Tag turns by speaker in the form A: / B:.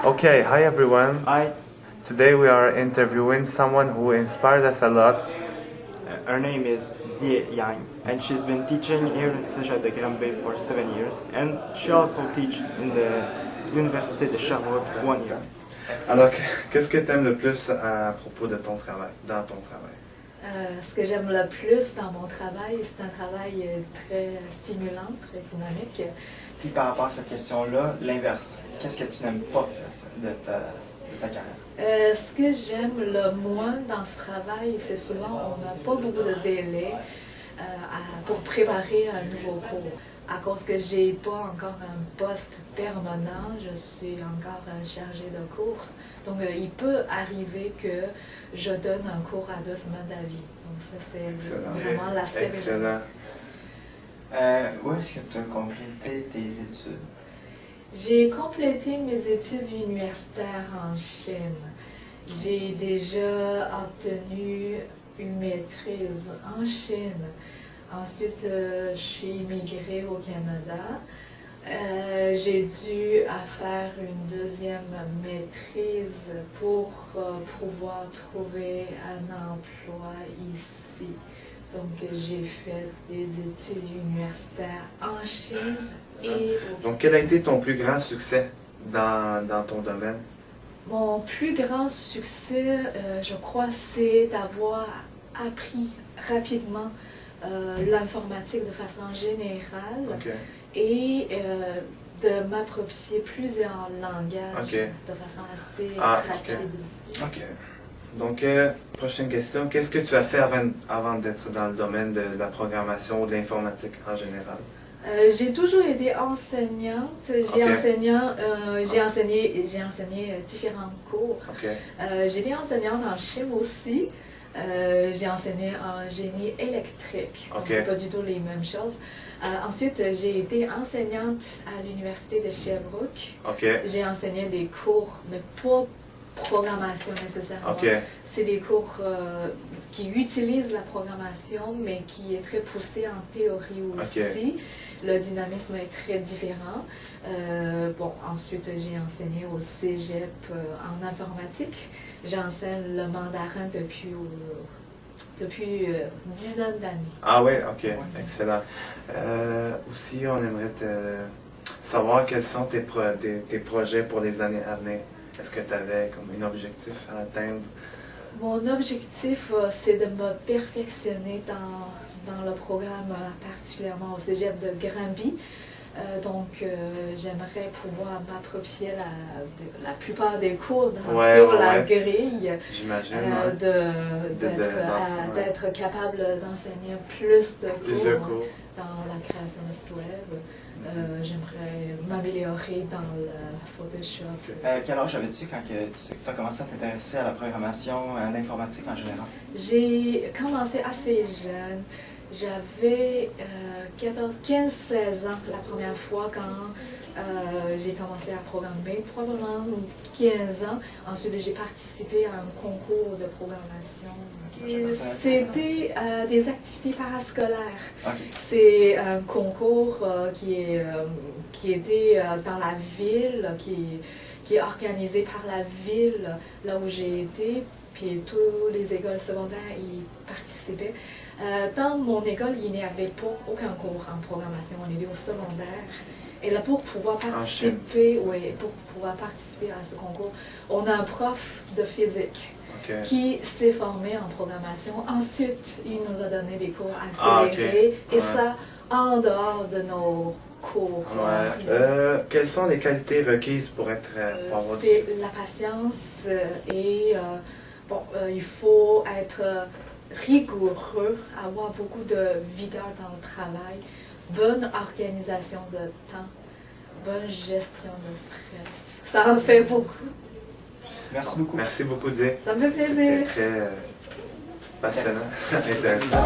A: Okay, hi everyone.
B: Hi,
A: Today we are interviewing someone who inspired us a lot.
B: her name is Die Yang, and she's been teaching here in Cégep de Granby for 7 years, and she also teach in the Université de Sherbrooke 1 year.
A: Alors, qu'est-ce que tu aimes le plus à propos de ton travail, dans ton travail?
C: Ce que j'aime le plus dans mon travail, c'est un travail très stimulant, très dynamique.
B: Puis par rapport à cette question-là, l'inverse. Qu'est-ce que tu n'aimes pas de ta carrière?
C: Ce que j'aime le moins dans ce travail, c'est souvent on n'a pas beaucoup de délai pour préparer un nouveau cours. À cause que j'ai pas encore un poste permanent, je suis encore chargée de cours. Donc il peut arriver que je donne un cours à 2 semaines d'avis. Donc ça c'est vraiment l'aspect.
A: Excellent.
B: Où est-ce que tu as complété tes études?
C: J'ai complété mes études universitaires en Chine. J'ai déjà obtenu une maîtrise en Chine. Ensuite, je suis immigrée au Canada. J'ai dû faire une deuxième maîtrise pour pouvoir trouver un emploi ici. Donc, j'ai fait des études universitaires en Chine et au
A: Donc, quel a été ton plus grand succès dans ton domaine?
C: Mon plus grand succès, je crois, c'est d'avoir appris rapidement l'informatique de façon générale et de m'approprier plusieurs langages de façon assez rapide aussi.
A: Ok. Donc, prochaine question. Qu'est-ce que tu as fait avant d'être dans le domaine de la programmation ou de l'informatique en général?
C: J'ai toujours été enseignante. J'ai enseigné différents cours. J'ai été enseignante en chimie aussi. J'ai enseigné en génie électrique. Donc, c'est pas du tout les mêmes choses. Ensuite, j'ai été enseignante à l'Université de Sherbrooke. J'ai enseigné des cours, mais pas programmation nécessairement. C'est des cours qui utilisent la programmation, mais qui est très poussé en théorie aussi. Le dynamisme est très différent. Ensuite, j'ai enseigné au Cégep en informatique. J'enseigne le mandarin depuis dizaines d'années.
A: Ah oui, ok, excellent. Aussi, on aimerait savoir quels sont tes projets pour les années à venir. Est-ce que tu avais comme un objectif à atteindre?
C: Mon objectif, c'est de me perfectionner dans le programme, particulièrement au Cégep de Granby. J'aimerais pouvoir m'approprier la plupart des cours sur la grille.
A: J'imagine.
C: D'être capable d'enseigner plus de cours dans la création de site web. J'aimerais m'améliorer dans le Photoshop.
B: Quel âge avais-tu quand tu as commencé à t'intéresser à la programmation, à l'informatique en général?
C: J'ai commencé assez jeune. J'avais 15-16 ans la première fois quand j'ai commencé à programmer, probablement 15 ans. Ensuite, j'ai participé à un concours de programmation. C'était des activités parascolaires. C'est un concours qui était dans la ville, qui est organisé par la ville, là où j'ai été. Puis toutes les écoles secondaires y participaient. Dans mon école, il n'y avait pas aucun cours en programmation, on était au secondaire. Et là, pour pouvoir participer, à ce concours, on a un prof de physique qui s'est formé en programmation. Ensuite, il nous a donné des cours accélérés, et ça en dehors de nos cours.
A: Quelles sont les qualités requises pour avoir du succès?
C: C'est la patience et il faut être rigoureux, avoir beaucoup de vigueur dans le travail, bonne organisation de temps, bonne gestion de stress. Ça en fait beaucoup.
B: Merci beaucoup.
A: Merci beaucoup, Dieu.
C: Ça me fait plaisir.
A: C'était très passionnant. Intéressant.